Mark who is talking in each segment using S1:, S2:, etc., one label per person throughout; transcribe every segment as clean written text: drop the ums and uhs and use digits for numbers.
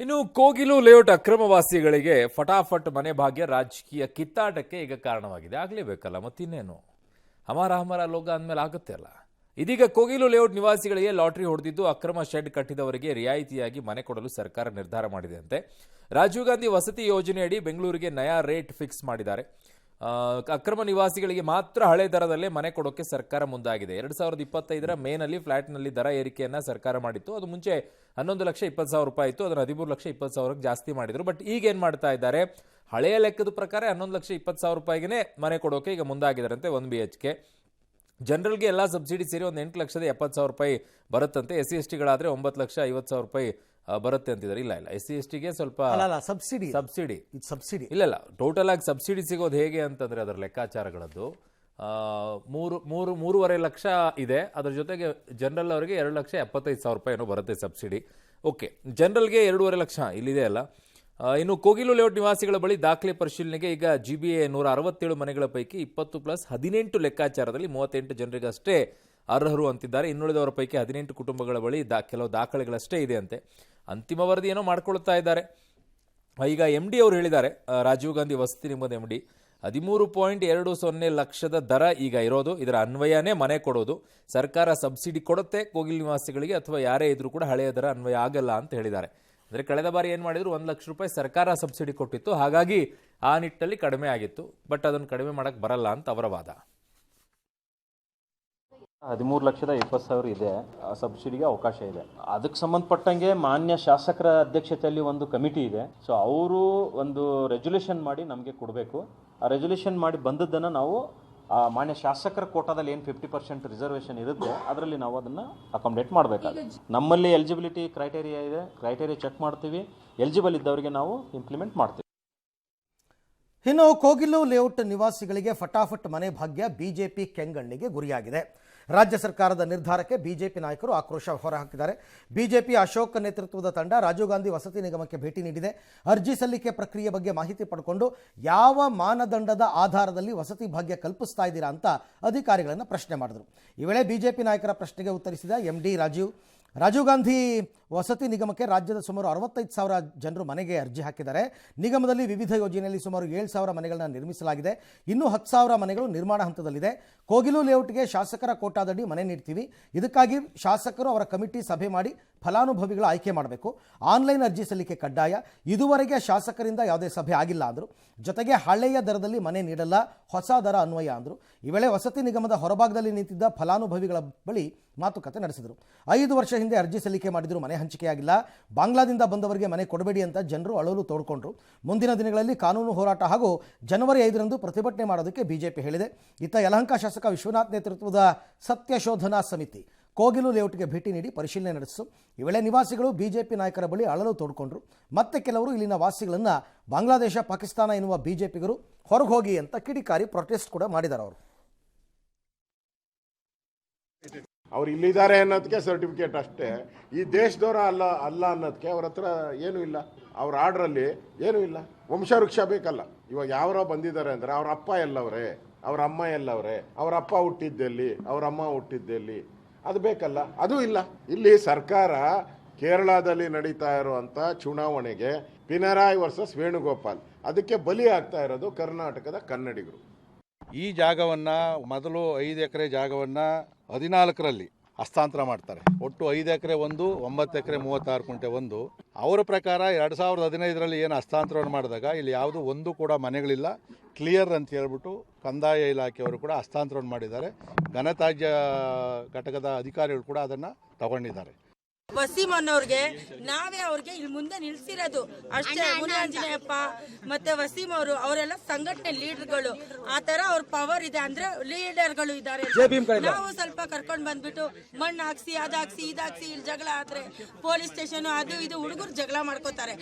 S1: ಇನ್ನು ಕೋಗಿಲು ಲೇಔಟ್ ಅಕ್ರಮವಾಸಿಗಳಿಗೆ ಫಟಾಫಟ್ ಮನೆ ಭಾಗ್ಯ ರಾಜಕೀಯ ಕಿತ್ತಾಟಕ್ಕೆ ಈಗ ಕಾರಣವಾಗಿದೆ. ಆಗಲೇಬೇಕಲ್ಲ, ಮತ್ತಿನ್ನೇನು? ಹಮಾರ ಲೋಗ ಅಂದಮೇಲೆ ಆಗುತ್ತೆ ಅಲ್ಲ. ಇದೀಗ ಕೋಗಿಲು ಲೇಔಟ್ ನಿವಾಸಿಗಳಿಗೆ ಲಾಟರಿ ಹೊಡೆದಿದ್ದು ಅಕ್ರಮ ಶೆಡ್ ಕಟ್ಟಿದವರಿಗೆ ರಿಯಾಯಿತಿಯಾಗಿ ಮನೆ ಕೊಡಲು ಸರ್ಕಾರ ನಿರ್ಧಾರ ಮಾಡಿದೆಯಂತೆ. ರಾಜೀವ್ ಗಾಂಧಿ ವಸತಿ ಯೋಜನೆಯಡಿ ಬೆಂಗಳೂರಿಗೆ ನಯಾ ರೇಟ್ ಫಿಕ್ಸ್ ಮಾಡಿದ್ದಾರೆ. ಅಕ್ರಮ ನಿವಾಸಿಗಳಿಗೆ ಮಾತ್ರ ಹಳೆ ದರದಲ್ಲೇ ಮನೆ ಕೊಡೋಕೆ ಸರ್ಕಾರ ಮುಂದಾಗಿದೆ. 2025ರ ಮೇನಲ್ಲಿ ಫ್ಲಾಟ್ನಲ್ಲಿ ದರ ಏರಿಕೆಯನ್ನ ಸರ್ಕಾರ ಮಾಡಿತ್ತು. ಅದು ಮುಂಚೆ 11,20,000 ರೂಪಾಯಿ ಇತ್ತು. ಅದನ್ನು 13,20,000ಕ್ಕೆ ಜಾಸ್ತಿ ಮಾಡಿದ್ರು. ಬಟ್ ಈಗ ಏನ್ ಮಾಡ್ತಾ ಇದ್ದಾರೆ, ಹಳೆಯ ಲೆಕ್ಕದ ಪ್ರಕಾರ 11,20,000 ರೂಪಾಯಿಗೆ ಮನೆ ಕೊಡೋಕೆ ಈಗ ಮುಂದಾಗಿದ್ದಾರಂತೆ. 1 BHK ಜನರಲ್ಗೆ ಎಲ್ಲ ಸಬ್ಸಿಡಿ ಸೇರಿ ಒಂದು 8,70,000 ರೂಪಾಯಿ ಬರುತ್ತಂತೆ. SC STಗಳಾದ್ರೆ 9,50,000 ರೂಪಾಯಿ ಬರುತ್ತೆ ಅಂತಿದ್ದಾರೆ. ಇಲ್ಲ SC STಗೆ ಸ್ವಲ್ಪ ಸಬ್ಸಿಡಿ ಇಲ್ಲ ಟೋಟಲ್ ಆಗಿ ಸಬ್ಸಿಡಿ ಸಿಗೋದು ಹೇಗೆ ಅಂತಂದ್ರೆ ಅದರ ಲೆಕ್ಕಾಚಾರಗಳದ್ದು 3.5 ಲಕ್ಷ ಇದೆ. ಅದರ ಜೊತೆಗೆ ಜನರಲ್ ಅವರಿಗೆ 2,75,000 ರೂಪಾಯಿ ಏನೋ ಬರುತ್ತೆ ಸಬ್ಸಿಡಿ. ಓಕೆ, ಜನರಲ್ಗೆ 2.5 ಲಕ್ಷ ಇಲ್ಲಿದೆ ಅಲ್ಲ. ಇನ್ನು ಕೋಗಿಲು ಲೇಔಟ್ ನಿವಾಸಿಗಳ ಬಳಿ ದಾಖಲೆ ಪರಿಶೀಲನೆಗೆ ಈಗ GBA 167 ಮನೆಗಳ ಪೈಕಿ 20+18 ಲೆಕ್ಕಾಚಾರದಲ್ಲಿ 38 ಜನರಿಗಷ್ಟೇ ಅರ್ಹರು ಅಂತಿದ್ದಾರೆ. ಇನ್ನುಳಿದವರ ಪೈಕಿ 18 ಕುಟುಂಬಗಳ ಬಳಿ ಕೆಲವು ದಾಖಲೆಗಳಷ್ಟೇ ಇದೆ ಅಂತೆ. ಅಂತಿಮ ವರದಿ ಏನೋ ಮಾಡ್ಕೊಳ್ತಾ ಇದ್ದಾರೆ. ಈಗ MD ಅವರು ಹೇಳಿದ್ದಾರೆ, ರಾಜೀವ್ ಗಾಂಧಿ ವಸತಿ ನಿಗಮದ MD 13.20 ಲಕ್ಷದ ದರ ಈಗ ಇರೋದು. ಇದರ ಅನ್ವಯನೇ ಮನೆ ಕೊಡೋದು. ಸರ್ಕಾರ ಸಬ್ಸಿಡಿ ಕೊಡುತ್ತೆ ಕೋಗಿಲು ನಿವಾಸಿಗಳಿಗೆ, ಅಥವಾ ಯಾರೇ ಇದ್ರೂ ಕೂಡ ಹಳೆಯ ದರ ಅನ್ವಯ ಆಗಲ್ಲ ಅಂತ ಹೇಳಿದ್ದಾರೆ. ಅಂದರೆ ಕಳೆದ ಬಾರಿ ಏನು ಮಾಡಿದ್ರು, 1 ಲಕ್ಷ ರೂಪಾಯಿ ಸರ್ಕಾರ ಸಬ್ಸಿಡಿ ಕೊಟ್ಟಿತ್ತು. ಹಾಗಾಗಿ ಆ ನಿಟ್ಟಲ್ಲಿ ಕಡಿಮೆ ಆಗಿತ್ತು. ಬಟ್ ಅದನ್ನು ಕಡಿಮೆ ಮಾಡಕ್ಕೆ ಬರಲ್ಲ ಅಂತ ಅವರ ವಾದ.
S2: 13,20,000 ಇದೆ, ಸಬ್ಸಿಡಿಗೆ ಅವಕಾಶ ಇದೆ. ಅದಕ್ಕೆ ಸಂಬಂಧಪಟ್ಟಂಗೆ ಮಾನ್ಯ ಶಾಸಕರ ಅಧ್ಯಕ್ಷತೆಯಲ್ಲಿ ಒಂದು ಕಮಿಟಿ ಇದೆ. ಸೊ ಅವರು ಒಂದು ರೆಜುಲೇಷನ್ ಮಾಡಿ ನಮಗೆ ಕೊಡಬೇಕು. ಆ ರೆಜುಲೇಷನ್ ಮಾಡಿ ಬಂದದ್ದನ್ನು ನಾವು ಮಾನ್ಯ ಶಾಸಕರ ಕೋಟಾದಲ್ಲಿ ಏನು 50% ರಿಸರ್ವೇಷನ್ ಇರುತ್ತೆ ಅದರಲ್ಲಿ ನಾವು ಅದನ್ನು ಅಕಾಮಡೇಟ್ ಮಾಡಬೇಕಾಗುತ್ತೆ. ನಮ್ಮಲ್ಲಿ ಎಲಿಜಿಬಿಲಿಟಿ ಕ್ರೈಟೇರಿಯಾ ಇದೆ, ಕ್ರೈಟೇರಿಯಾ ಚೆಕ್ ಮಾಡ್ತೀವಿ. ಎಲಿಜಿಬಲ್ ಇದ್ದವರಿಗೆ ನಾವು ಇಂಪ್ಲಿಮೆಂಟ್ ಮಾಡ್ತೀವಿ.
S3: ಇನ್ನು ಕೋಗಿಲು ಲೇಔಟ್ ನಿವಾಸಿಗಳಿಗೆ ಫಟಾಫಟ್ ಮನೆ ಭಾಗ್ಯ ಬಿಜೆಪಿ ಕೆಂಗಣ್ಣಿಗೆ ಗುರಿಯಾಗಿದೆ. ರಾಜ್ಯ ಸರ್ಕಾರದ ನಿರ್ಧಾರಕ್ಕೆ ಬಿಜೆಪಿ ನಾಯಕರು ಆಕ್ರೋಶ ಹೊರಹಾಕಿದ್ದಾರೆ. ಬಿಜೆಪಿ ಅಶೋಕ್ ನೇತೃತ್ವದ ತಂಡ ರಾಜೀವ್ ಗಾಂಧಿ ವಸತಿ ನಿಗಮಕ್ಕೆ ಭೇಟಿ ನೀಡಿದೆ. ಅರ್ಜಿ ಸಲ್ಲಿಕೆ ಪ್ರಕ್ರಿಯೆ ಬಗ್ಗೆ ಮಾಹಿತಿ ಪಡ್ಕೊಂಡು ಯಾವ ಮಾನದಂಡದ ಆಧಾರದಲ್ಲಿ ವಸತಿ ಭಾಗ್ಯ ಕಲ್ಪಿಸ್ತಾ ಇದ್ದೀರಾ ಅಂತ ಅಧಿಕಾರಿಗಳನ್ನು ಪ್ರಶ್ನೆ ಮಾಡಿದ್ರು. ಈ ವೇಳೆ ಬಿಜೆಪಿ ನಾಯಕರ ಪ್ರಶ್ನೆಗೆ ಉತ್ತರಿಸಿದ MD ರಾಜೀವ್ ಗಾಂಧಿ ವಸತಿ ನಿಗಮಕ್ಕೆ ರಾಜ್ಯದ ಸುಮಾರು 65,000 ಜನರು ಮನೆಗೆ ಅರ್ಜಿ ಹಾಕಿದ್ದಾರೆ. ನಿಗಮದಲ್ಲಿ ವಿವಿಧ ಯೋಜನೆಯಲ್ಲಿ ಸುಮಾರು 7,000 ಮನೆಗಳನ್ನು ನಿರ್ಮಿಸಲಾಗಿದೆ. ಇನ್ನೂ 10,000 ಮನೆಗಳು ನಿರ್ಮಾಣ ಹಂತದಲ್ಲಿದೆ. ಕೋಗಿಲು ಲೇಔಟ್ಗೆ ಶಾಸಕರ ಕೋಟಾದಡಿ ಮನೆ ನೀಡ್ತೀವಿ. ಇದಕ್ಕಾಗಿ ಶಾಸಕರು ಅವರ ಕಮಿಟಿ ಸಭೆ ಮಾಡಿ ಫಲಾನುಭವಿಗಳ ಆಯ್ಕೆ ಮಾಡಬೇಕು. ಆನ್ಲೈನ್ ಅರ್ಜಿ ಸಲ್ಲಿಕೆ ಕಡ್ಡಾಯ. ಇದುವರೆಗೆ ಶಾಸಕರಿಂದ ಯಾವುದೇ ಸಭೆ ಆಗಿಲ್ಲ ಅಂದರು. ಜೊತೆಗೆ ಹಳೆಯ ದರದಲ್ಲಿ ಮನೆ ನೀಡಲ್ಲ, ಹೊಸ ದರ ಅನ್ವಯ ಅಂದರು. ಈ ವೇಳೆ ವಸತಿ ನಿಗಮದ ಹೊರಭಾಗದಲ್ಲಿ ನಿಂತಿದ್ದ ಫಲಾನುಭವಿಗಳ ಬಳಿ ಮಾತುಕತೆ ನಡೆಸಿದರು. 5 ವರ್ಷ ಹಿಂದೆ ಅರ್ಜಿ ಸಲ್ಲಿಕೆ ಮಾಡಿದ್ರು, ಮನೆ ಹಂಚಿಕೆಯಾಗಿಲ್ಲ. ಬಾಂಗ್ಲಾದಿಂದ ಬಂದವರಿಗೆ ಮನೆ ಕೊಡಬೇಡಿ ಅಂತ ಜನರು ಅಳಲು ತೋಡ್ಕೊಂಡ್ರು. ಮುಂದಿನ ದಿನಗಳಲ್ಲಿ ಕಾನೂನು ಹೋರಾಟ ಹಾಗೂ ಜನವರಿ 5ರಂದು ಪ್ರತಿಭಟನೆ ಮಾಡೋದಕ್ಕೆ ಬಿಜೆಪಿ ಹೇಳಿದೆ. ಇತ್ತ ಯಲಹಂಕ ಶಾಸಕ ವಿಶ್ವನಾಥ್ ನೇತೃತ್ವದ ಸತ್ಯಶೋಧನಾ ಸಮಿತಿ ಕೋಗಿಲು ಲೇಔಟ್ಗೆ ಭೇಟಿ ನೀಡಿ ಪರಿಶೀಲನೆ ನಡೆಸಿತು. ಈ ವೇಳೆ ನಿವಾಸಿಗಳು ಬಿಜೆಪಿ ನಾಯಕರ ಬಳಿ ಅಳಲು ತೋಡ್ಕೊಂಡ್ರು. ಮತ್ತೆ ಕೆಲವರು ಇಲ್ಲಿನ ವಾಸಿಗಳನ್ನು ಬಾಂಗ್ಲಾದೇಶ, ಪಾಕಿಸ್ತಾನ ಎನ್ನುವ ಬಿಜೆಪಿಗರು ಹೊರಗೆ ಹೋಗಿ ಅಂತ ಕಿಡಿಕಾರಿ ಪ್ರೊಟೆಸ್ಟ್ ಕೂಡ ಮಾಡಿದ್ದಾರೆ.
S4: ಅವ್ರು ಇಲ್ಲಿದ್ದಾರೆ ಅನ್ನೋದಕ್ಕೆ ಸರ್ಟಿಫಿಕೇಟ್ ಅಷ್ಟೇ. ಈ ದೇಶದವರ ಅಲ್ಲ ಅನ್ನೋದಕ್ಕೆ ಅವ್ರ ಹತ್ರ ಏನೂ ಇಲ್ಲ. ಅವ್ರ ಆರ್ಡ್ರಲ್ಲಿ ಏನೂ ಇಲ್ಲ. ವಂಶವೃಕ್ಷ ಬೇಕಲ್ಲ. ಇವಾಗ ಯಾರೋ ಬಂದಿದ್ದಾರೆ ಅಂದರೆ ಅವ್ರ ಅಪ್ಪ ಎಲ್ಲವ್ರೆ, ಅವ್ರ ಅಮ್ಮ ಎಲ್ಲವ್ರೆ, ಅವ್ರ ಅಪ್ಪ ಹುಟ್ಟಿದ್ದೆಲ್ಲಿ, ಅವ್ರ ಅಮ್ಮ ಹುಟ್ಟಿದ್ದೆಲ್ಲಿ, ಅದು ಬೇಕಲ್ಲ. ಅದು ಇಲ್ಲ. ಇಲ್ಲಿ ಸರ್ಕಾರ ಕೇರಳದಲ್ಲಿ ನಡೀತಾ ಇರುವಂಥ ಚುನಾವಣೆಗೆ ಪಿನರಾಯಿ ವರ್ಸಸ್ ವೇಣುಗೋಪಾಲ್, ಅದಕ್ಕೆ ಬಲಿ ಆಗ್ತಾ ಇರೋದು ಕರ್ನಾಟಕದ ಕನ್ನಡಿಗರು.
S5: ಈ ಜಾಗವನ್ನು ಮೊದಲು 5 ಎಕರೆ ಜಾಗವನ್ನು 14ರಲ್ಲಿ ಹಸ್ತಾಂತರ ಮಾಡ್ತಾರೆ. ಒಟ್ಟು 5 ಎಕರೆ 1, 9 ಎಕರೆ 36 ಗುಂಟೆ 1. ಅವರ ಪ್ರಕಾರ 2015ರಲ್ಲಿ ಏನು ಹಸ್ತಾಂತರವನ್ನು ಮಾಡಿದಾಗ ಇಲ್ಲಿ ಯಾವುದು ಒಂದು ಕೂಡ ಮನೆಗಳಿಲ್ಲ, ಕ್ಲಿಯರ್ ಅಂತ ಹೇಳ್ಬಿಟ್ಟು ಕಂದಾಯ ಇಲಾಖೆಯವರು ಕೂಡ ಹಸ್ತಾಂತರವನ್ನು ಮಾಡಿದ್ದಾರೆ. ಘನತ್ಯಾಜ್ಯ ಘಟಕದ ಅಧಿಕಾರಿಗಳು ಕೂಡ ಅದನ್ನು ತಗೊಂಡಿದ್ದಾರೆ.
S6: ವಸೀಂ ಅನ್ನೋರ್ಗೆ ನಾವೇ ಅವ್ರಿಗೆ ಇಲ್ಲಿ ಮುಂದೆ ನಿಲ್ಸಿರೋದು ಅಷ್ಟೇ. ಮುನಿಯಾಂಜನೇಯಪ್ಪ ಮತ್ತೆ ವಸೀಂ ಅವರು ಅವರೆಲ್ಲ ಸಂಘಟನೆ ಲೀಡರ್ಗಳು. ಆ ತರ ಅವ್ರ ಪವರ್ ಇದೆ, ಅಂದ್ರೆ ಲೀಡರ್ಗಳು ಇದ್ದಾರೆ. ನಾವು ಸ್ವಲ್ಪ ಕರ್ಕೊಂಡ್ ಬಂದ್ಬಿಟ್ಟು ಮಣ್ಣು ಹಾಕ್ಸಿ, ಅದಾಕ್ಸಿ, ಇದಾಕ್ಸಿ, ಇಲ್ಲಿ ಜಗಳ ಆದ್ರೆ ಪೊಲೀಸ್ ಸ್ಟೇಷನ್ ಅದು ಇದು ಹುಡುಗರು ಜಗಳ ಮಾಡ್ಕೋತಾರೆ.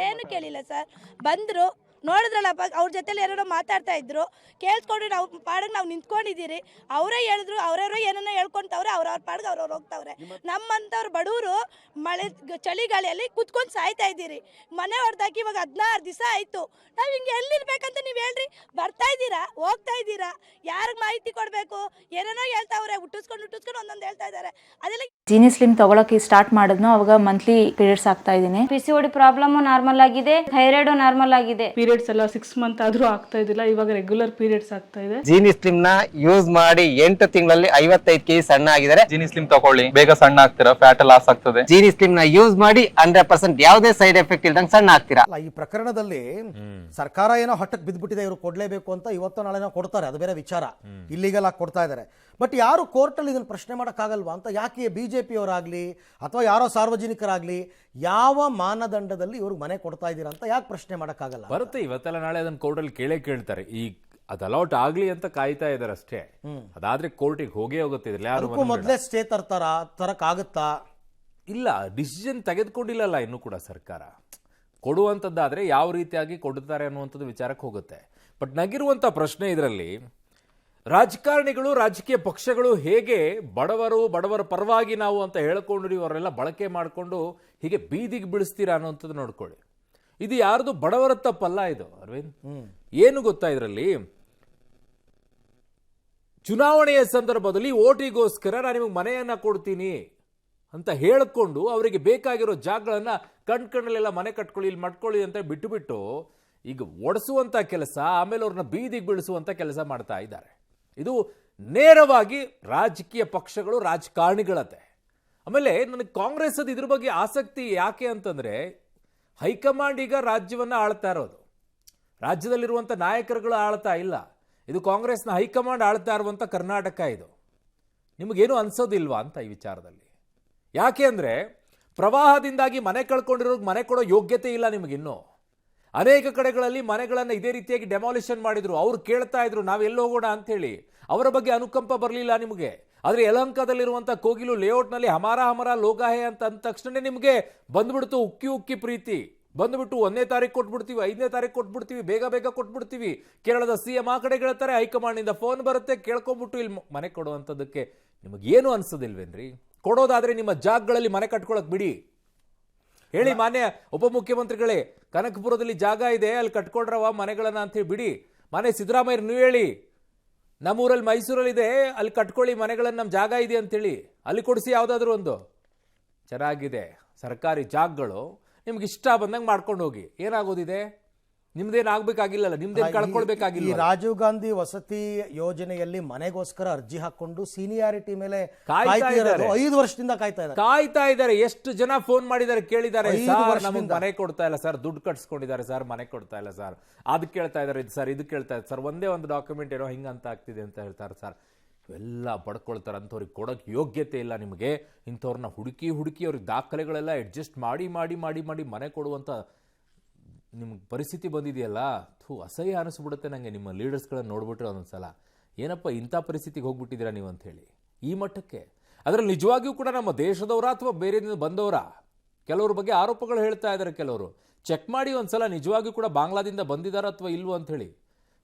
S7: ಏನು ಕೇಳಿಲ್ಲ ಸರ್. ಬಂದ್ರು ನೋಡಿದ್ರಲ್ಲ ಅವ್ರ ಜೊತೆಲಿ ಏನಾರೋ ಮಾತಾಡ್ತಾ ಇದ್ರು, ಕೇಳಿಸ್ಕೊಂಡು ನಾವು ಪಾಡಿಗೆ ನಾವು ನಿಂತ್ಕೊಂಡಿದ್ದೀರಿ. ಅವರೇ ಹೇಳಿದ್ರು, ಅವರವರೇ ಏನನ್ನ ಹೇಳ್ಕೊಂತವ್ರೆ, ಅವ್ರವ್ರ ಪಾಡಿಗೆ ಅವ್ರವ್ರು ಹೋಗ್ತಾವ್ರೆ. ನಮ್ಮಂಥವ್ರು ಬಡವರು ಮಳೆ ಚಳಿಗಾಳಿಯಲ್ಲಿ ಕುತ್ಕೊಂಡು ಸಾಯ್ತಾ ಇದ್ದೀರಿ. ಮನೆ ಹೊಡೆದಾಕಿ ಇವಾಗ 16 ದಿವಸ ಆಯಿತು. ನಾವು ಹಿಂಗೆ ಎಲ್ಲಿರ್ಬೇಕಂತ ನೀವು ಹೇಳ್ರಿ. ಬರ್ತಾ ಇದ್ದೀರಾ, ಹೋಗ್ತಾ ಇದ್ದೀರಾ, ಯಾರಿಗೆ ಮಾಹಿತಿ ಕೊಡಬೇಕು? ಏನೇನೋ ಹೇಳ್ತಾವ್ರೆ, ಹುಟ್ಟಿಸ್ಕೊಂಡು ಒಂದೊಂದು ಹೇಳ್ತಾ ಇದ್ದಾರೆ. ಅದೆಲ್ಲ
S8: ಜೀನಿ ಸ್ಲಿಮ್ ತಗೊಳಕ್ಕೆ ಸ್ಟಾರ್ಟ್ ಮಾಡಿದ್ನೋ ಅವಾಗ ಮಂತ್ಲಿ ಪೀರಿಯಡ್ಸ್ ಆಗ್ತಾ ಇದ್ದೀನಿ.
S9: PCOD ಪ್ರಾಬ್ಲಮ್ ನಾರ್ಮಲ್ ಆಗಿದೆ, ಥೈರಾಯ್ಡ್ ನಾರ್ಮಲ್ ಆಗಿದೆ.
S10: ಪೀರಿಯಡ್ಸ್ ಎಲ್ಲ 6 ಮಂತ್ ಆದ್ರೂ ಆಗ್ತಾ ಇದ್ದಿಲ್ಲ, ಇವಾಗ ರೆಗ್ಯುಲರ್ ಪೀರಿಯಡ್ಸ್ ಆಗ್ತಾ ಇದೆ.
S11: ಜೀನಿ ಸ್ಲಿಮ್ ನ ಯೂಸ್ ಮಾಡಿ 8 ತಿಂಗಳಲ್ಲಿ 55 kg ಸಣ್ಣ ಆಗಿದ್ದಾರೆ.
S12: ಜೀನಿ ಸ್ಲಿಮ್ ತಗೊಳ್ಳಿ, ಬೇಗ ಸಣ್ಣ ಆಗ್ತೀರಾ, ಫ್ಯಾಟ್ ಲಾಸ್ ಆಗ್ತದೆ.
S11: ಜೀನಿ ಸ್ಲಿಮ್ ನ ಯೂಸ್ ಮಾಡಿ 100% ಯಾವುದೇ ಸೈಡ್ ಎಫೆಕ್ಟ್ ಇಲ್ದಂಗೆ ಸಣ್ಣ ಆಗ್ತೀರಾ.
S3: ಈ ಪ್ರಕರಣದಲ್ಲಿ ಸರ್ಕಾರ ಏನೋ ಹಟ್ಟಕ್ಕೆ ಬಿದ್ದುಬಿಟ್ಟಿದೆ, ಇವರು ಕೊಡ್ಲೇಬೇಕು ಅಂತ ಇವತ್ತೋ ನಾಳೆನೋ ಕೊಡ್ತಾರೆ, ಅದು ಬೇರೆ ವಿಚಾರ. ಇಲ್ಲಿಗಲ್ ಆಗಿ ಕೊಡ್ತಾ ಇದ್ದಾರೆ. ಬಟ್ ಯಾರು ಕೋರ್ಟಲ್ಲಿ ಇದನ್ನು ಪ್ರಶ್ನೆ ಮಾಡೋಕ್ಕಾಗಲ್ವಾ ಅಂತ ಯಾಕೆ BJP-ಯವರಾಗಲಿ ಅಥವಾ ಯಾರೋ ಸಾರ್ವಜನಿಕರಾಗಲಿ ಯಾವ ಮಾನದಂಡದಲ್ಲಿ ಇವ್ರಿಗೆ ಮನೆ ಕೊಡ್ತಾ ಇದ್ದೀರಾ ಅಂತ ಯಾಕೆ ಪ್ರಶ್ನೆ ಮಾಡೋಕ್ಕಾಗಲ್ಲ?
S1: ಬರುತ್ತೆ, ಇವತ್ತೆಲ್ಲ ನಾಳೆ ಅದನ್ನು ಕೋರ್ಟಲ್ಲಿ ಕೇಳ್ತಾರೆ. ಈಗ ಅದು ಅಲೌಟ್ ಆಗ್ಲಿ ಅಂತ ಕಾಯ್ತಾ ಇದ್ದಾರೆ ಅಷ್ಟೇ. ಅದಾದ್ರೆ ಕೋರ್ಟಿಗೆ ಹೋಗೇ ಹೋಗುತ್ತೆ. ಯಾರು
S3: ಮೊದಲೇ ಸ್ಟೇ ತರಕ್ಕಾಗುತ್ತಾ?
S1: ಇಲ್ಲ, ಡಿಸಿಷನ್ ತೆಗೆದುಕೊಂಡಿಲ್ಲಲ್ಲ ಇನ್ನೂ ಕೂಡ ಸರ್ಕಾರ. ಕೊಡುವಂಥದ್ದಾದ್ರೆ ಯಾವ ರೀತಿಯಾಗಿ ಕೊಡುತ್ತಾರೆ ಅನ್ನುವಂಥದ್ದು ವಿಚಾರಕ್ಕೆ ಹೋಗುತ್ತೆ. ಬಟ್ ನಗಿರುವಂಥ ಪ್ರಶ್ನೆ ಇದರಲ್ಲಿ, ರಾಜಕಾರಣಿಗಳು, ರಾಜಕೀಯ ಪಕ್ಷಗಳು ಹೇಗೆ ಬಡವರ ಪರವಾಗಿ ನಾವು ಅಂತ ಹೇಳ್ಕೊಂಡು ಇವರೆಲ್ಲ ಬಳಕೆ ಮಾಡಿಕೊಂಡು ಹೀಗೆ ಬೀದಿಗೆ ಬೀಳಿಸ್ತೀರಾ ಅನ್ನೋಂಥದ್ದು ನೋಡ್ಕೊಳ್ಳಿ. ಇದು ಯಾರ್ದು ಬಡವರ ತಪ್ಪಲ್ಲ ಇದು ಅರವಿಂದ್. ಏನು ಗೊತ್ತಾ, ಇದರಲ್ಲಿ ಚುನಾವಣೆಯ ಸಂದರ್ಭದಲ್ಲಿ ಓಟಿಗೋಸ್ಕರ ನಾನು ನಿಮಗೆ ಮನೆಯನ್ನ ಕೊಡ್ತೀನಿ ಅಂತ ಹೇಳಿಕೊಂಡು ಅವರಿಗೆ ಬೇಕಾಗಿರೋ ಜಾಗಗಳನ್ನ ಕಣ್ಕಣ್ಣಲ್ಲೆಲ್ಲ ಮನೆ ಕಟ್ಕೊಳ್ಳಿ, ಇಲ್ಲಿ ಮಾಡ್ಕೊಳ್ಳಿ ಅಂತ ಬಿಟ್ಟು ಈಗ ಒಡಿಸುವಂತ ಕೆಲಸ, ಆಮೇಲೆ ಅವ್ರನ್ನ ಬೀದಿಗೆ ಬೀಳಿಸುವಂತ ಕೆಲಸ ಮಾಡ್ತಾ ಇದ್ದಾರೆ. ಇದು ನೇರವಾಗಿ ರಾಜಕೀಯ ಪಕ್ಷಗಳು, ರಾಜಕಾರಣಿಗಳತೆ. ಆಮೇಲೆ ನನಗೆ ಕಾಂಗ್ರೆಸ್ ಅದು ಇದ್ರ ಬಗ್ಗೆ ಆಸಕ್ತಿ ಯಾಕೆ ಅಂತಂದ್ರೆ, ಹೈಕಮಾಂಡ್ ಈಗ ರಾಜ್ಯವನ್ನ ಆಳ್ತಾ ಇರೋದು, ರಾಜ್ಯದಲ್ಲಿರುವಂಥ ನಾಯಕರುಗಳು ಆಳ್ತಾ ಇಲ್ಲ. ಇದು ಕಾಂಗ್ರೆಸ್ನ ಹೈಕಮಾಂಡ್ ಆಳ್ತಾ ಇರುವಂಥ ಕರ್ನಾಟಕ. ಇದು ನಿಮಗೇನು ಅನ್ಸೋದಿಲ್ವಾ ಅಂತ ಈ ವಿಚಾರದಲ್ಲಿ? ಯಾಕೆ ಅಂದರೆ, ಪ್ರವಾಹದಿಂದಾಗಿ ಮನೆ ಕಳ್ಕೊಂಡಿರೋರ್ಗೆ ಮನೆ ಕೊಡೋ ಯೋಗ್ಯತೆ ಇಲ್ಲ ನಿಮಗಿನ್ನೂ. ಅನೇಕ ಕಡೆಗಳಲ್ಲಿ ಮನೆಗಳನ್ನು ಇದೇ ರೀತಿಯಾಗಿ ಡೆಮಾಲಿಷನ್ ಮಾಡಿದ್ರು. ಅವ್ರು ಕೇಳ್ತಾ ಇದ್ರು ನಾವು ಎಲ್ಲಿ ಹೋಗೋಣ ಅಂತೇಳಿ. ಅವರ ಬಗ್ಗೆ ಅನುಕಂಪ ಬರಲಿಲ್ಲ ನಿಮಗೆ. ಆದರೆ ಯಲಹಂಕದಲ್ಲಿರುವಂಥ ಕೋಗಿಲು ಲೇಔಟ್ನಲ್ಲಿ ಹಮಾರ ಲೋಗಾಹೆ ಅಂತ ಅಂದ ತಕ್ಷಣ ನಿಮಗೆ ಬಂದ್ಬಿಡ್ತು ಉಕ್ಕಿ ಪ್ರೀತಿ. ಬಂದ್ಬಿಟ್ಟು 1ನೇ ತಾರೀಕು ಕೊಟ್ಬಿಡ್ತೀವಿ, 5ನೇ ತಾರೀಕು ಕೊಟ್ಬಿಡ್ತೀವಿ, ಬೇಗ ಕೊಟ್ಬಿಡ್ತೀವಿ. ಕೇರಳದ CM ಆ ಕಡೆ ಹೇಳ್ತಾರೆ, ಹೈಕಮಾಂಡ್ನಿಂದ ಫೋನ್ ಬರುತ್ತೆ, ಕೇಳ್ಕೊಂಡ್ಬಿಟ್ಟು ಇಲ್ಲಿ ಮನೆ ಕೊಡುವಂಥದ್ದಕ್ಕೆ ನಿಮಗೇನು ಅನ್ಸೋದಿಲ್ವೇನ್ರಿ? ಕೊಡೋದಾದ್ರೆ ನಿಮ್ಮ ಜಾಗಗಳಲ್ಲಿ ಮನೆ ಕಟ್ಕೊಳಕ್ ಬಿಡಿ. ಹೇಳಿ ಮಾನ್ಯ ಉಪಮುಖ್ಯಮಂತ್ರಿಗಳೇ, ಕನಕಪುರದಲ್ಲಿ ಜಾಗ ಇದೆ, ಅಲ್ಲಿ ಕಟ್ಕೊಂಡ್ರವ ಮನೆಗಳನ್ನ ಅಂತ ಹೇಳಿ ಬಿಡಿ. ಮಾನ್ಯ ಸಿದ್ದರಾಮಯ್ಯ ನೀವು ಹೇಳಿ, ನಮ್ಮೂರಲ್ಲಿ ಮೈಸೂರಲ್ಲಿ ಇದೆ, ಅಲ್ಲಿ ಕಟ್ಕೊಳ್ಳಿ ಮನೆಗಳನ್ನ, ನಮ್ಮ ಜಾಗ ಇದೆ ಅಂತೇಳಿ ಅಲ್ಲಿ ಕೊಡಿಸಿ. ಯಾವುದಾದ್ರೂ ಒಂದು ಚೆನ್ನಾಗಿದೆ ಸರ್ಕಾರಿ ಜಾಗಗಳು, ನಿಮ್ಗೆ ಇಷ್ಟ ಬಂದಂಗೆ ಮಾಡ್ಕೊಂಡು ಹೋಗಿ. ಏನಾಗೋದಿದೆ? ನಿಮ್ದೇನು ಆಗ್ಬೇಕಾಗಿಲ್ಲಲ್ಲ, ನಿಮ್ದೇನು ಕಳ್ಕೊಳ್ಬೇಕಾಗಿಲ್ಲ.
S3: ಈ ರಾಜೀವ್ ಗಾಂಧಿ ವಸತಿ ಯೋಜನೆಯಲ್ಲಿ ಮನೆಗೋಸ್ಕರ ಅರ್ಜಿ ಹಾಕೊಂಡು ಸೀನಿಯಾರಿಟಿ ಮೇಲೆ 5 ವರ್ಷದಿಂದ ಕಾಯ್ತಾ ಇದ್ದಾರೆ.
S1: ಎಷ್ಟು ಜನ ಫೋನ್ ಮಾಡಿದ್ದಾರೆ, ಕೇಳಿದ್ದಾರೆ, ನಮಗೆ ಮನೆ ಕೊಡ್ತಾ ಇಲ್ಲ ಸರ್, ದುಡ್ಡು ಕಟ್ಸ್ಕೊಂಡಿದ್ದಾರೆ ಸರ್, ಮನೆ ಕೊಡ್ತಾ ಇಲ್ಲ ಸರ್, ಅದು ಕೇಳ್ತಾ ಇದ್ದಾರೆ ಸರ್, ಇದು ಕೇಳ್ತಾ ಇದ್ದಾರೆ ಸರ್, ಒಂದೇ ಒಂದು ಡಾಕ್ಯುಮೆಂಟ್ ಏನೋ ಹಿಂಗಂತ ಆಗ್ತಿದೆ ಅಂತ ಹೇಳ್ತಾರೆ ಸರ್. ಇವೆಲ್ಲ ಪಡ್ಕೊಳ್ತಾರೆ. ಅಂಥವ್ರಿಗೆ ಕೊಡೋಕ್ಕೆ ಯೋಗ್ಯತೆ ಇಲ್ಲ ನಿಮಗೆ. ಇಂಥವ್ರನ್ನ ಹುಡುಕಿ ಅವ್ರಿಗೆ ದಾಖಲೆಗಳೆಲ್ಲ ಅಡ್ಜಸ್ಟ್ ಮಾಡಿ ಮನೆ ಕೊಡುವಂಥ ನಿಮ್ಗೆ ಪರಿಸ್ಥಿತಿ ಬಂದಿದೆಯಲ್ಲ, ಅಸಹ್ಯ ಅನಿಸ್ಬಿಡುತ್ತೆ ನನಗೆ. ನಿಮ್ಮ ಲೀಡರ್ಸ್ಗಳನ್ನ ನೋಡ್ಬಿಟ್ರೆ ಒಂದೊಂದ್ಸಲ ಏನಪ್ಪ ಇಂಥ ಪರಿಸ್ಥಿತಿಗೆ ಹೋಗ್ಬಿಟ್ಟಿದ್ದೀರಾ ನೀವು ಅಂಥೇಳಿ, ಈ ಮಟ್ಟಕ್ಕೆ. ಅದರಲ್ಲಿ ನಿಜವಾಗಿಯೂ ಕೂಡ ನಮ್ಮ ದೇಶದವರ ಅಥವಾ ಬೇರೆಯಿಂದ ಬಂದವರ ಕೆಲವ್ರ ಬಗ್ಗೆ ಆರೋಪಗಳು ಹೇಳ್ತಾ ಇದ್ದಾರೆ. ಕೆಲವರು ಚೆಕ್ ಮಾಡಿ ಒಂದ್ಸಲ ನಿಜವಾಗಿಯೂ ಕೂಡ ಬಾಂಗ್ಲಾದಿಂದ ಬಂದಿದ್ದಾರಾ ಅಥವಾ ಇಲ್ವೋ ಅಂಥೇಳಿ.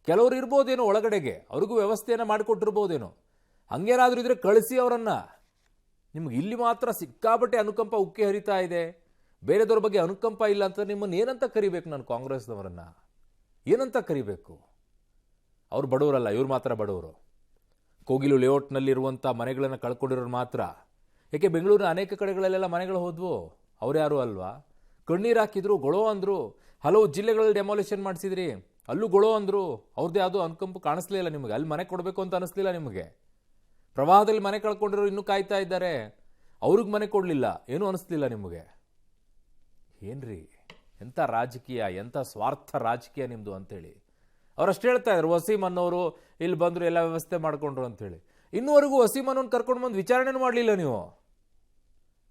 S1: ಕೆಲವರು ಇರ್ಬೋದೇನೋ ಒಳಗಡೆಗೆ, ಅವ್ರಿಗೂ ವ್ಯವಸ್ಥೆಯನ್ನು ಮಾಡಿಕೊಟ್ಟಿರ್ಬೋದೇನೋ. ಹಂಗೇನಾದರೂ ಇದ್ರೆ ಕಳಿಸಿ ಅವರನ್ನು. ನಿಮ್ಗೆ ಇಲ್ಲಿ ಮಾತ್ರ ಸಿಕ್ಕಾಬಟ್ಟೆ ಅನುಕಂಪ ಉಕ್ಕಿ ಹರಿತಾ ಇದೆ, ಬೇರೆದವ್ರ ಬಗ್ಗೆ ಅನುಕಂಪ ಇಲ್ಲ ಅಂತ ನಿಮ್ಮನ್ನು ಏನಂತ ಕರಿಬೇಕು? ನಾನು ಕಾಂಗ್ರೆಸ್ನವರನ್ನು ಏನಂತ ಕರಿಬೇಕು? ಅವ್ರು ಬಡವರಲ್ಲ, ಇವ್ರು ಮಾತ್ರ ಬಡವರು. ಕೋಗಿಲು ಲೇಔಟ್ನಲ್ಲಿರುವಂಥ ಮನೆಗಳನ್ನು ಕಳ್ಕೊಂಡಿರೋರು ಮಾತ್ರ. ಯಾಕೆ ಬೆಂಗಳೂರಿನ ಅನೇಕ ಕಡೆಗಳಲ್ಲೆಲ್ಲ ಮನೆಗಳು ಹೋದ್ವು, ಅವ್ರು ಯಾರು ಅಲ್ವಾ? ಕಣ್ಣೀರು ಹಾಕಿದ್ರು, ಗೊಳೋ ಅಂದರು. ಹಲವು ಜಿಲ್ಲೆಗಳಲ್ಲಿ ಡೆಮಾಲಿಷನ್ ಮಾಡಿಸಿದ್ರಿ, ಅಲ್ಲೂ ಗೊಳೋ ಅಂದರು. ಅವ್ರದ್ದು ಯಾವುದೋ ಅನುಕಂಪ ಕಾಣಿಸ್ಲಿಲ್ಲ ನಿಮಗೆ, ಅಲ್ಲಿ ಮನೆ ಕೊಡಬೇಕು ಅಂತ ಅನಿಸ್ಲಿಲ್ಲ ನಿಮಗೆ. ಪ್ರವಾಹದಲ್ಲಿ ಮನೆ ಕಳ್ಕೊಂಡಿರೋರು ಇನ್ನೂ ಕಾಯ್ತಾ ಇದ್ದಾರೆ, ಅವ್ರಿಗೆ ಮನೆ ಕೊಡಲಿಲ್ಲ, ಏನೂ ಅನಿಸ್ಲಿಲ್ಲ ನಿಮಗೆ. ಏನ್ರಿ ಎಂಥ ರಾಜಕೀಯ, ಎಂಥ ಸ್ವಾರ್ಥ ರಾಜಕೀಯ ನಿಮ್ಮದು ಅಂತೇಳಿ. ಅವರಷ್ಟು ಹೇಳ್ತಾ ಇದ್ರು, ವಸೀಮ್ ಅನ್ನೋರು ಇಲ್ಲಿ ಬಂದರು, ಎಲ್ಲ ವ್ಯವಸ್ಥೆ ಮಾಡಿಕೊಂಡ್ರು ಅಂತೇಳಿ. ಇನ್ನೂವರೆಗೂ ವಸೀಮ್ ಅನ್ನೋನು ಕರ್ಕೊಂಡು ಬಂದು ವಿಚಾರಣೆ ಮಾಡಲಿಲ್ಲ ನೀವು.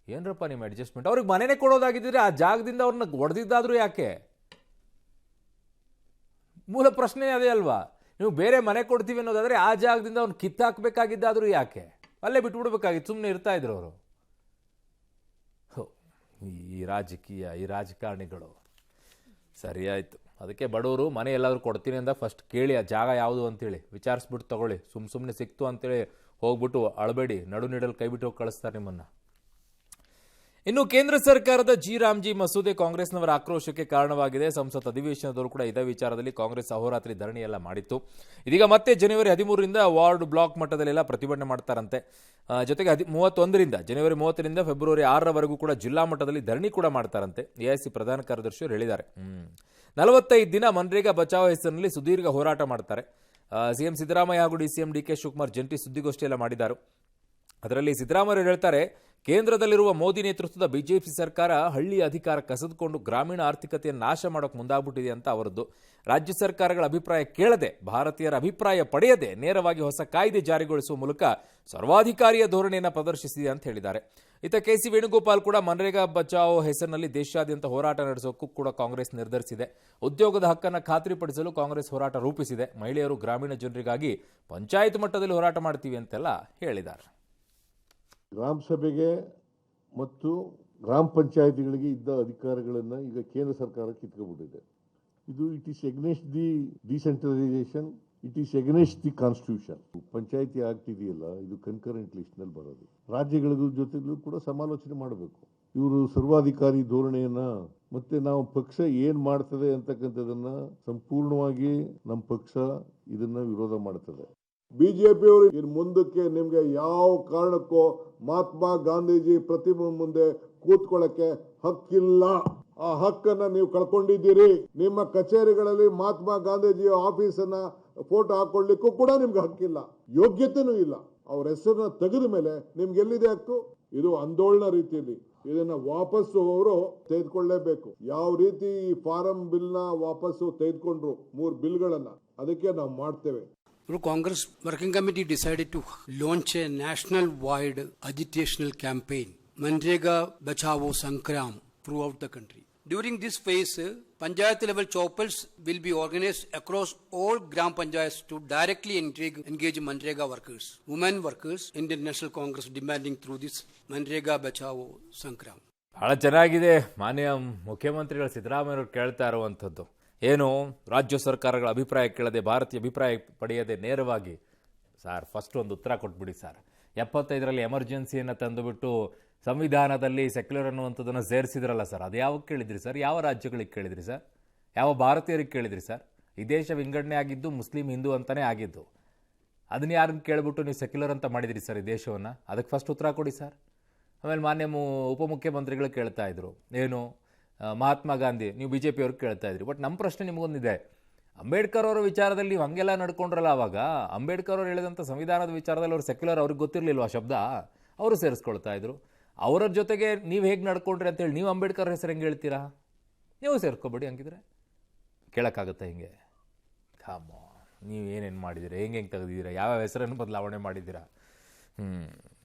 S1: ಏನರಪ್ಪ ನಿಮ್ಮ ಅಡ್ಜಸ್ಟ್ಮೆಂಟ್? ಅವ್ರಿಗೆ ಮನೆನೇ ಕೊಡೋದಾಗಿದ್ದರೆ ಆ ಜಾಗದಿಂದ ಅವ್ರನ್ನ ಹೊಡೆದಿದ್ದಾದ್ರೂ ಯಾಕೆ? ಮೂಲ ಪ್ರಶ್ನೆ ಅದೇ ಅಲ್ವಾ? ನೀವು ಬೇರೆ ಮನೆ ಕೊಡ್ತೀವಿ ಅನ್ನೋದಾದರೆ ಆ ಜಾಗದಿಂದ ಅವ್ನು ಕಿತ್ತಾಕಬೇಕಾಗಿದ್ದಾದ್ರೂ ಯಾಕೆ? ಅಲ್ಲೇ ಬಿಟ್ಬಿಡ್ಬೇಕಾಗಿತ್ತು, ಸುಮ್ಮನೆ ಇರ್ತಾ ಇದ್ರು ಅವರು. ಈ ರಾಜಕೀಯ, ಈ ರಾಜಕಾರಣಿಗಳು ಸರಿ ಆಯಿತು. ಅದಕ್ಕೆ ಬಡವರು ಮನೆ ಎಲ್ಲಾದರೂ ಕೊಡ್ತೀನಿ ಅಂದಾಗ ಫಸ್ಟ್ ಕೇಳಿ ಆ ಜಾಗ ಯಾವುದು ಅಂತೇಳಿ ವಿಚಾರಿಸ್ಬಿಟ್ಟು ತಗೊಳ್ಳಿ. ಸುಮ್ಮನೆ ಸಿಕ್ತು ಅಂತೇಳಿ ಹೋಗ್ಬಿಟ್ಟು ಅಳಬೇಡಿ, ನಡು ನೀಡಲು ಕೈ ಬಿಟ್ಟು ಹೋಗಿ ಕಳಿಸ್ತಾರೆ ನಿಮ್ಮನ್ನು. ಇನ್ನು ಕೇಂದ್ರ ಸರ್ಕಾರದ ರಾಮ್ಜಿ ಮಸೂದೆ ಕಾಂಗ್ರೆಸ್ನವರ ಆಕ್ರೋಶಕ್ಕೆ ಕಾರಣವಾಗಿದೆ. ಸಂಸತ್ ಅಧಿವೇಶನದಲ್ಲೂ ಕೂಡ ಇದೇ ವಿಚಾರದಲ್ಲಿ ಕಾಂಗ್ರೆಸ್ ಅಹೋರಾತ್ರಿ ಧರಣಿ ಎಲ್ಲ ಮಾಡಿತ್ತು. ಇದೀಗ ಮತ್ತೆ ಜನವರಿ 13ರಿಂದ ವಾರ್ಡ್ ಬ್ಲಾಕ್ ಮಟ್ಟದಲ್ಲೆಲ್ಲ ಪ್ರತಿಭಟನೆ ಮಾಡ್ತಾರಂತೆ. ಜೊತೆಗೆ 31ರಿಂದ ಜನವರಿ 30ರಿಂದ ಫೆಬ್ರವರಿ 6ರವರೆಗೂ ಕೂಡ ಜಿಲ್ಲಾ ಮಟ್ಟದಲ್ಲಿ ಧರಣಿ ಕೂಡ ಮಾಡ್ತಾರಂತೆ. ಎಐಸಿ ಪ್ರಧಾನ ಕಾರ್ಯದರ್ಶಿಯವರು ಹೇಳಿದ್ದಾರೆ. 45 ದಿನ ಮನ್ರೇಗಾ ಬಚಾವ್ ಹೆಸರಿನಲ್ಲಿ ಸುದೀರ್ಘ ಹೋರಾಟ ಮಾಡ್ತಾರೆ. ಸಿಎಂ ಸಿದ್ದರಾಮಯ್ಯ ಹಾಗೂ ಡಿಸಿಎಂ ಡಿಕೆ ಶಿವಕುಮಾರ್ ಜಂಟಿ ಸುದ್ದಿಗೋಷ್ಠಿ ಎಲ್ಲ ಮಾಡಿದ್ದಾರೆ. ಅದರಲ್ಲಿ ಸಿದ್ದರಾಮಯ್ಯ ಹೇಳ್ತಾರೆ, ಕೇಂದ್ರದಲ್ಲಿರುವ ಮೋದಿ ನೇತೃತ್ವದ ಬಿಜೆಪಿ ಸರ್ಕಾರ ಹಳ್ಳಿಯ ಅಧಿಕಾರ ಕಸಿದುಕೊಂಡು ಗ್ರಾಮೀಣ ಆರ್ಥಿಕತೆಯನ್ನು ನಾಶ ಮಾಡೋಕೆ ಮುಂದಾಗ್ಬಿಟ್ಟಿದೆ ಅಂತ ಅವರದ್ದು. ರಾಜ್ಯ ಸರ್ಕಾರಗಳ ಅಭಿಪ್ರಾಯ ಕೇಳದೆ, ಭಾರತೀಯರ ಅಭಿಪ್ರಾಯ ಪಡೆಯದೆ ನೇರವಾಗಿ ಹೊಸ ಕಾಯ್ದೆ ಜಾರಿಗೊಳಿಸುವ ಮೂಲಕ ಸರ್ವಾಧಿಕಾರಿಯ ಧೋರಣೆಯನ್ನು ಪ್ರದರ್ಶಿಸಿದೆ ಅಂತ ಹೇಳಿದ್ದಾರೆ. ಇತ್ತ ಕೆಸಿ ವೇಣುಗೋಪಾಲ್ ಕೂಡ ಮನ್ರೇಗಾ ಬಚಾವ್ ಹೆಸರಿನಲ್ಲಿ ದೇಶಾದ್ಯಂತ ಹೋರಾಟ ನಡೆಸೋಕ್ಕೂ ಕೂಡ ಕಾಂಗ್ರೆಸ್ ನಿರ್ಧರಿಸಿದೆ. ಉದ್ಯೋಗದ ಹಕ್ಕನ್ನು ಖಾತ್ರಿಪಡಿಸಲು ಕಾಂಗ್ರೆಸ್ ಹೋರಾಟ ರೂಪಿಸಿದೆ. ಮಹಿಳೆಯರು ಗ್ರಾಮೀಣ ಜನರಿಗಾಗಿ ಪಂಚಾಯತ್ ಮಟ್ಟದಲ್ಲಿ ಹೋರಾಟ ಮಾಡ್ತೀವಿ ಅಂತೆಲ್ಲ ಹೇಳಿದ್ದಾರೆ.
S4: ಗ್ರಾಮ ಸಭೆಗೆ ಮತ್ತು ಗ್ರಾಮ ಪಂಚಾಯತಿಗಳಿಗೆ ಇದ್ದ ಅಧಿಕಾರಗಳನ್ನು ಈಗ ಕೇಂದ್ರ ಸರ್ಕಾರ ಕಿತ್ಕೊಂಡ್ಬಿಟ್ಟಿದೆ. ಇದು it is against the decentralisation, it is against the constitution. ಪಂಚಾಯತಿ ಆಕ್ಟ್ ಇದೆಯಲ್ಲ, ಇದು ಕನ್ಕರೆಂಟ್ ಲಿಸ್ಟ್ನಲ್ಲಿ ಬರೋದು. ರಾಜ್ಯಗಳ ಜೊತೆಲೂ ಕೂಡ ಸಮಾಲೋಚನೆ ಮಾಡಬೇಕು. ಇವರು ಸರ್ವಾಧಿಕಾರಿ ಧೋರಣೆಯನ್ನ ಮತ್ತೆ ನಾವು ಪಕ್ಷ ಏನ್ ಮಾಡ್ತದೆ ಅಂತಕ್ಕಂಥದನ್ನ ಸಂಪೂರ್ಣವಾಗಿ ನಮ್ಮ ಪಕ್ಷ ಇದನ್ನ ವಿರೋಧ ಮಾಡ್ತದೆ. ಬಿಜೆಪಿಯವರು ಇನ್ನು ಮುಂದಕ್ಕೆ ನಿಮ್ಗೆ ಯಾವ ಕಾರಣಕ್ಕೂ ಮಹಾತ್ಮ ಗಾಂಧೀಜಿ ಪ್ರತಿಮೆ ಮುಂದೆ ಕೂತ್ಕೊಳ್ಳಕ್ಕೆ ಹಕ್ಕಿಲ್ಲ. ಆ ಹಕ್ಕನ್ನ ನೀವು ಕಳ್ಕೊಂಡಿದ್ದೀರಿ. ನಿಮ್ಮ ಕಚೇರಿಗಳಲ್ಲಿ ಮಹಾತ್ಮ ಗಾಂಧೀಜಿ ಆಫೀಸನ್ನ ಫೋಟೋ ಹಾಕೊಳ್ಳಿಕ್ಕೂ ಕೂಡ ನಿಮ್ಗೆ ಹಕ್ಕಿಲ್ಲ, ಯೋಗ್ಯತೆನೂ ಇಲ್ಲ. ಅವ್ರ ಹೆಸರನ್ನ ತೆಗೆದ ಮೇಲೆ ನಿಮ್ಗೆ ಎಲ್ಲಿದೆ ಹಕ್ಕು? ಇದು ಆಂದೋಲನ ರೀತಿಯಲ್ಲಿ ಇದನ್ನ ವಾಪಸ್ಸು ಅವರು ತೆಗೆದುಕೊಳ್ಳಲೇಬೇಕು. ಯಾವ ರೀತಿ ಈ ಫಾರಂ ಬಿಲ್ ನ ವಾಪಸ್ಸು ತೆಗೆದುಕೊಂಡ್ರು 3 ಬಿಲ್ಗಳನ್ನ, ಅದಕ್ಕೆ ನಾವು ಮಾಡ್ತೇವೆ.
S13: Congress Working Committee decided to launch a national-wide agitational campaign, Manrega Bachao Sankram, throughout the country. During this phase, Panchayat level choppers will be organized across all Gram Panchayats to directly engage Manrega workers, women workers. Indian National Congress demanding through this Manrega Bachao Sankram.
S1: ಬಹಳ ಚೆನ್ನಾಗಿದೆ. ಮಾನ್ಯ ಮುಖ್ಯಮಂತ್ರಿಗಳು ಸಿದ್ದರಾಮಯ್ಯವರು ಕೇಳ್ತಾ ಇರುವಂಥದ್ದು ಏನು, ರಾಜ್ಯ ಸರ್ಕಾರಗಳ ಅಭಿಪ್ರಾಯ ಕೇಳದೆ, ಭಾರತೀಯ ಅಭಿಪ್ರಾಯ ಪಡೆಯದೆ ನೇರವಾಗಿ ಸರ್ ಫಸ್ಟ್ ಒಂದು ಉತ್ತರ ಕೊಟ್ಬಿಡಿ ಸರ್. 75ರಲ್ಲಿ ಎಮರ್ಜೆನ್ಸಿಯನ್ನು ತಂದುಬಿಟ್ಟು ಸಂವಿಧಾನದಲ್ಲಿ ಸೆಕ್ಯುಲರ್ ಅನ್ನುವಂಥದ್ದನ್ನು ಸೇರಿಸಿದ್ರಲ್ಲ ಸರ್, ಅದು ಯಾವಾಗ ಕೇಳಿದ್ರಿ ಸರ್? ಯಾವ ರಾಜ್ಯಗಳಿಗೆ ಕೇಳಿದ್ರಿ ಸರ್? ಯಾವ ಭಾರತೀಯರಿಗೆ ಕೇಳಿದ್ರಿ ಸರ್? ಈ ದೇಶ ವಿಂಗಡಣೆ ಆಗಿದ್ದು ಮುಸ್ಲಿಂ ಹಿಂದೂ ಅಂತಲೇ ಆಗಿದ್ದು. ಅದನ್ನ ಯಾರನ್ನು ಕೇಳಿಬಿಟ್ಟು ನೀವು ಸೆಕ್ಯುಲರ್ ಅಂತ ಮಾಡಿದಿರಿ ಸರ್ ಈ ದೇಶವನ್ನು? ಅದಕ್ಕೆ ಫಸ್ಟ್ ಉತ್ತರ ಕೊಡಿ ಸರ್. ಆಮೇಲೆ ಮಾನ್ಯ ಉಪಮುಖ್ಯಮಂತ್ರಿಗಳು ಕೇಳ್ತಾ ಇದ್ರು ಏನು, ಮಹಾತ್ಮ ಗಾಂಧಿ, ನೀವು BJP ಅವ್ರಿಗೆ ಕೇಳ್ತಾ ಇದ್ರಿ. ಬಟ್ ನಮ್ಮ ಪ್ರಶ್ನೆ ನಿಮಗೊಂದಿದೆ, ಅಂಬೇಡ್ಕರ್ ಅವರ ವಿಚಾರದಲ್ಲಿ ನೀವು ಹಂಗೆಲ್ಲ ನಡ್ಕೊಂಡ್ರಲ್ಲ, ಆವಾಗ ಅಂಬೇಡ್ಕರ್ ಅವರು ಹೇಳಿದಂಥ ಸಂವಿಧಾನದ ವಿಚಾರದಲ್ಲಿ ಅವರು ಸೆಕ್ಯುಲರ್ ಅವ್ರಿಗೆ ಗೊತ್ತಿರಲಿಲ್ವ ಆ ಶಬ್ದ? ಅವರು ಸೇರಿಸ್ಕೊಳ್ತಾ ಇದ್ರು. ಅವರ ಜೊತೆಗೆ ನೀವು ಹೇಗೆ ನಡ್ಕೊಂಡ್ರಿ ಅಂತೇಳಿ ನೀವು ಅಂಬೇಡ್ಕರ್ ಹೆಸರು ಹೆಂಗೆ ಹೇಳ್ತೀರಾ? ನೀವು ಸೇರ್ಕೊಬೇಡಿ. ಹಂಗಿದ್ರೆ ಕೇಳೋಕ್ಕಾಗುತ್ತೆ ಹಿಂಗೆ? ಕಾಮೋ, ನೀವು ಏನೇನು ಮಾಡಿದ್ದೀರಾ, ಹೆಂಗೆ ತೆಗೆದಿದ್ದೀರಾ, ಯಾವ ಹೆಸರನ್ನು ಬದಲಾವಣೆ ಮಾಡಿದ್ದೀರಾ?